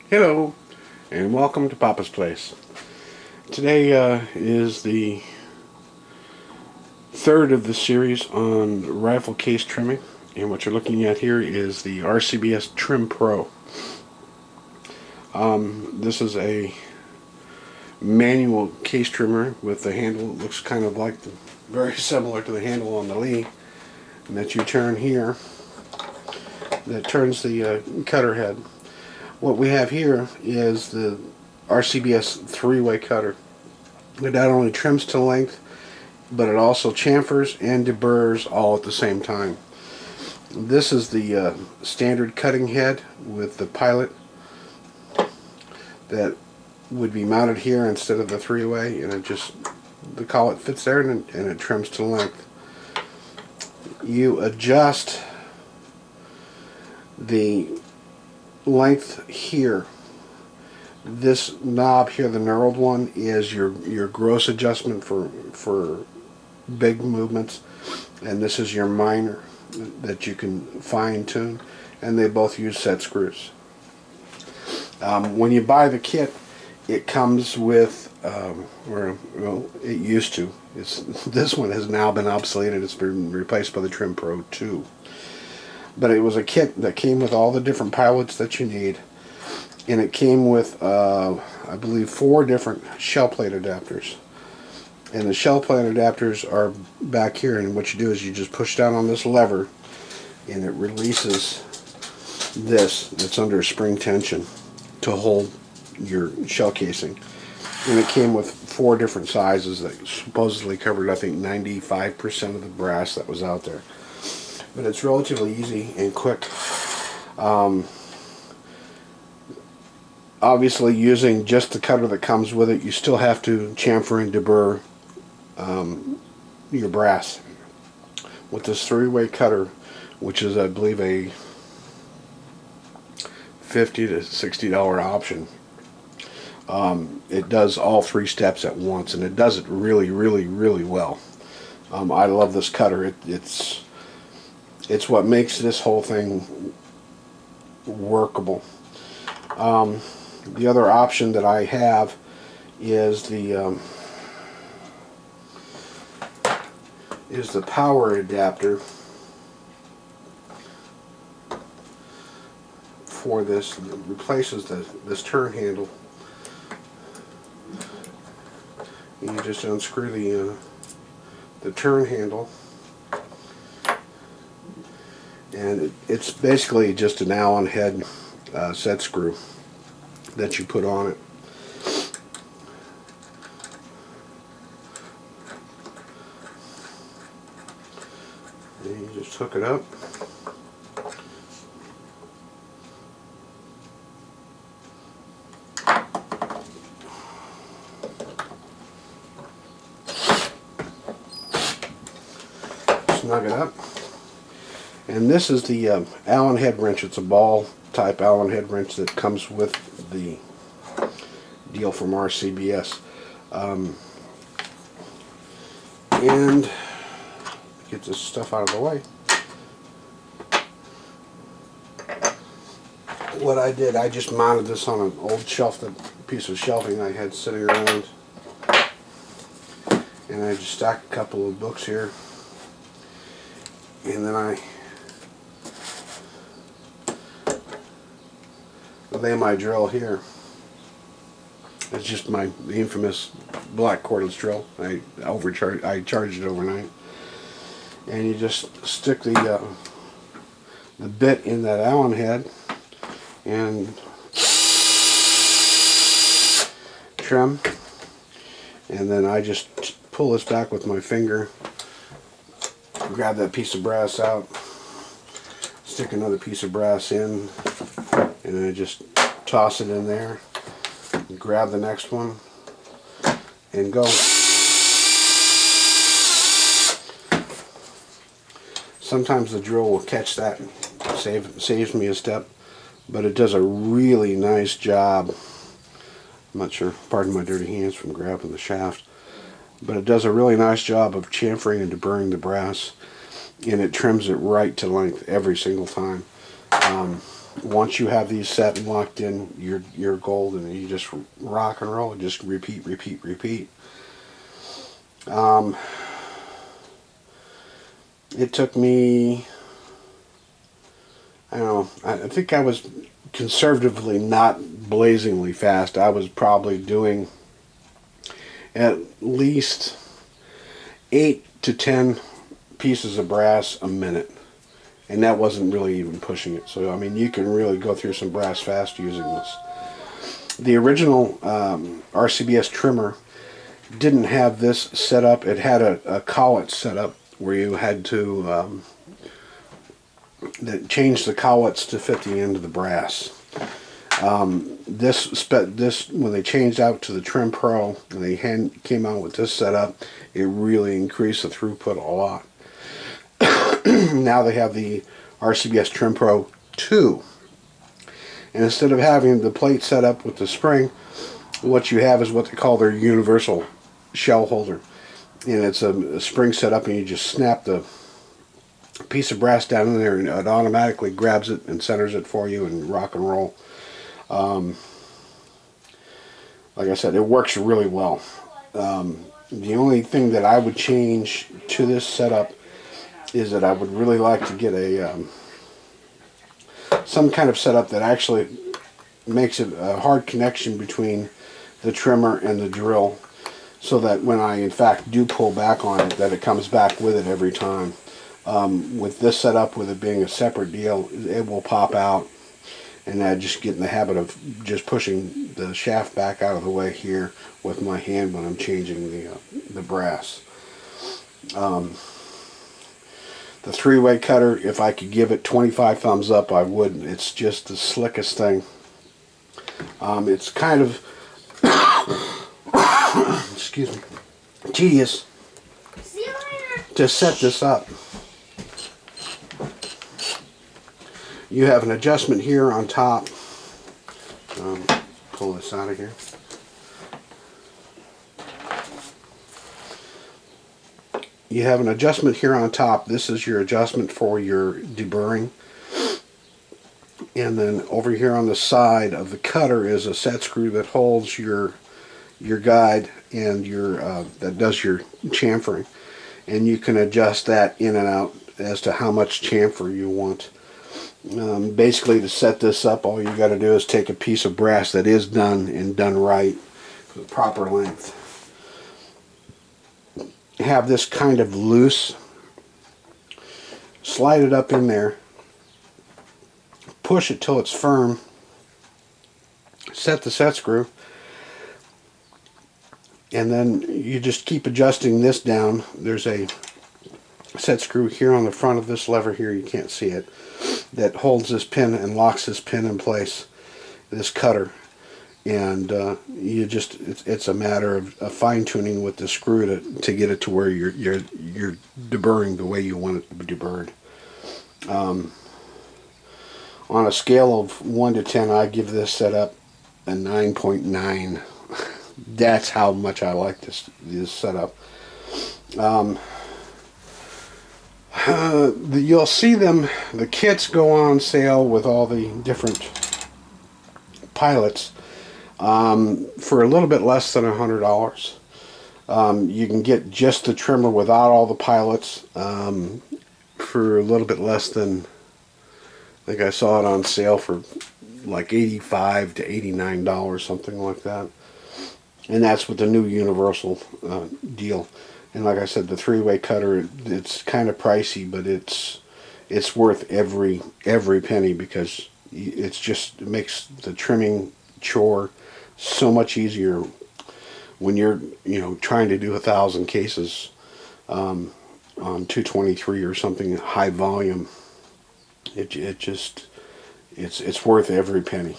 Hello, and welcome to Papa's Place. Today is the third of the series on rifle case trimming, and what you're looking at here is the RCBS Trim Pro. This is a manual case trimmer with the handle that looks kind of like very similar to the handle on the Lee, and that you turn here that turns the cutter head. What we have here is the RCBS three-way cutter. It not only trims to length, but it also chamfers and deburs all at the same time. This is the standard cutting head with the pilot that would be mounted here instead of the three-way, and the collet fits there and it trims to length. You adjust the length here. This knob here, the knurled one, is your gross adjustment for big movements, and this is your minor that you can fine tune, and they both use set screws. When you buy the kit, it comes with, it used to. This one has now been obsoleted. It's been replaced by the Trim Pro 2. But it was a kit that came with all the different pilots that you need, and it came with, I believe, 4 different shell plate adapters. And the shell plate adapters are back here, and what you do is you just push down on this lever, and it releases this that's under spring tension to hold your shell casing. And it came with 4 different sizes that supposedly covered, I think, 95% of the brass that was out there. But it's relatively easy and quick. Obviously, using just the cutter that comes with it, you still have to chamfer and debur your brass. With this three-way cutter, which is, I believe, a $50 to $60 option, it does all 3 steps at once, and it does it really, really, really well. I love this cutter. It's what makes this whole thing workable. The other option that I have is the power adapter for this. It replaces this turn handle. You just unscrew the turn handle, and it's basically just an Allen head set screw that you put on it. And you just hook it up. Snug it up. And this is the Allen head wrench. It's a ball type Allen head wrench that comes with the deal from RCBS. And get this stuff out of the way. What I did, I just mounted this on an old shelf, that piece of shelving I had sitting around, and I just stacked a couple of books here, and then I lay my drill here. It's just the infamous black cordless drill. I charged it overnight, and you just stick the bit in that Allen head and trim, and then I just pull this back with my finger, grab that piece of brass out, stick another piece of brass in, and then I just toss it in there, grab the next one, and go. Sometimes the drill will catch that and saves me a step, but it does a really nice job. I'm not sure, pardon my dirty hands from grabbing the shaft, but it does a really nice job of chamfering and deburring the brass, and it trims it right to length every single time. once you have these set and locked in, you're golden. You just rock and roll, just repeat, repeat, repeat. It took me, I don't know, I think I was conservatively not blazingly fast. I was probably doing at least 8 to 10 pieces of brass a minute. And that wasn't really even pushing it. So, I mean, you can really go through some brass fast using this. The original RCBS trimmer didn't have this set up. It had a collet set up where you had to change the collets to fit the end of the brass. This when they changed out to the Trim Pro and they came out with this setup, it really increased the throughput a lot. Now they have the RCBS Trim Pro 2, and instead of having the plate set up with the spring, what you have is what they call their universal shell holder, and it's a spring set up, and you just snap the piece of brass down in there and it automatically grabs it and centers it for you and rock and roll. Like I said, it works really well. The only thing that I would change to this setup is that I would really like to get a some kind of setup that actually makes it a hard connection between the trimmer and the drill, so that when I in fact do pull back on it, that it comes back with it every time. With this setup, with it being a separate deal, it will pop out, and I just get in the habit of just pushing the shaft back out of the way here with my hand when I'm changing the brass. The three-way cutter, if I could give it 25 thumbs up, I would. It's just the slickest thing. It's kind of excuse me, tedious to set this up. You have an adjustment here on top. Pull this out of here. You have an adjustment here on top. This is your adjustment for your deburring. And then over here on the side of the cutter is a set screw that holds your guide and your that does your chamfering. And you can adjust that in and out as to how much chamfer you want. Basically, to set this up, all you got to do is take a piece of brass that is done and done right, the proper length. Have this kind of loose, slide it up in there, push it till it's firm, set the set screw, and then you just keep adjusting this down. There's a set screw here on the front of this lever here, you can't see it, that holds this pin and locks this pin in place, this cutter. And you just it's a matter of fine-tuning with the screw to get it to where you're deburring the way you want it to be deburred. On a scale of 1 to 10, I give this setup a 9.9. That's how much I like this setup. You'll see the kits go on sale with all the different pilots for a little bit less than $100. You can get just the trimmer without all the pilots for a little bit less than, I think I saw it on sale for like $85 to $89, something like that. And that's with the new universal deal. And like I said, the three-way cutter, it's kind of pricey, but it's worth every penny, because it makes the trimming chore so much easier when you're trying to do 1,000 cases on 223 or something high volume. It's worth every penny.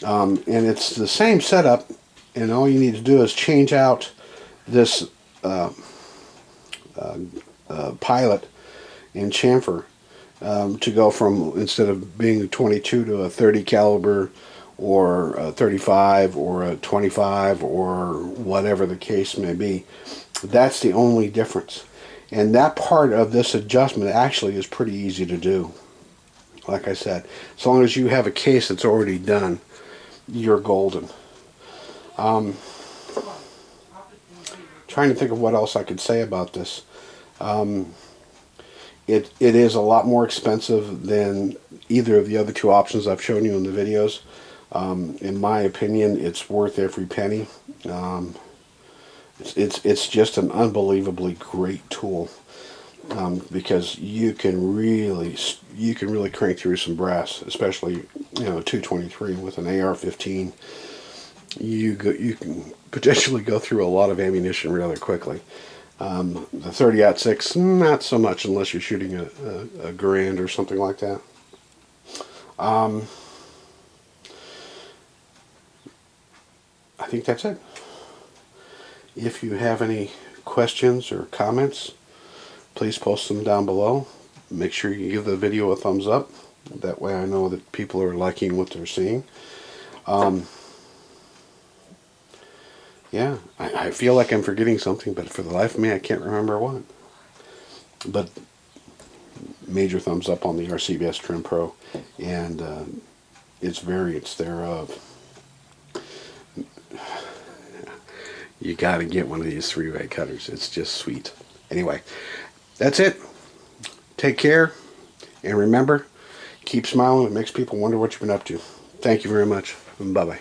And it's the same setup, and all you need to do is change out this pilot and chamfer to go from, instead of being a 22 to a 30 caliber, or a 35 or a 25, or whatever the case may be. That's the only difference. And that part of this adjustment actually is pretty easy to do. Like I said, as long as you have a case that's already done, you're golden. Trying to think of what else I could say about this. It is a lot more expensive than either of the other two options I've shown you in the videos. In my opinion, it's worth every penny. It's just an unbelievably great tool, because you can really crank through some brass, especially 223 with an AR-15. You can potentially go through a lot of ammunition rather quickly. The 30-06, not so much unless you're shooting a Garand or something like that. I think that's it. If you have any questions or comments, please post them down below. Make sure you give the video a thumbs up. That way I know that people are liking what they're seeing. Yeah, I feel like I'm forgetting something, but for the life of me, I can't remember what. But major thumbs up on the RCBS Trim Pro and its variants thereof. You got to get one of these 3-way cutters. It's just sweet. Anyway, that's it. Take care, and remember, keep smiling. It makes people wonder what you've been up to. Thank you very much. Bye-bye.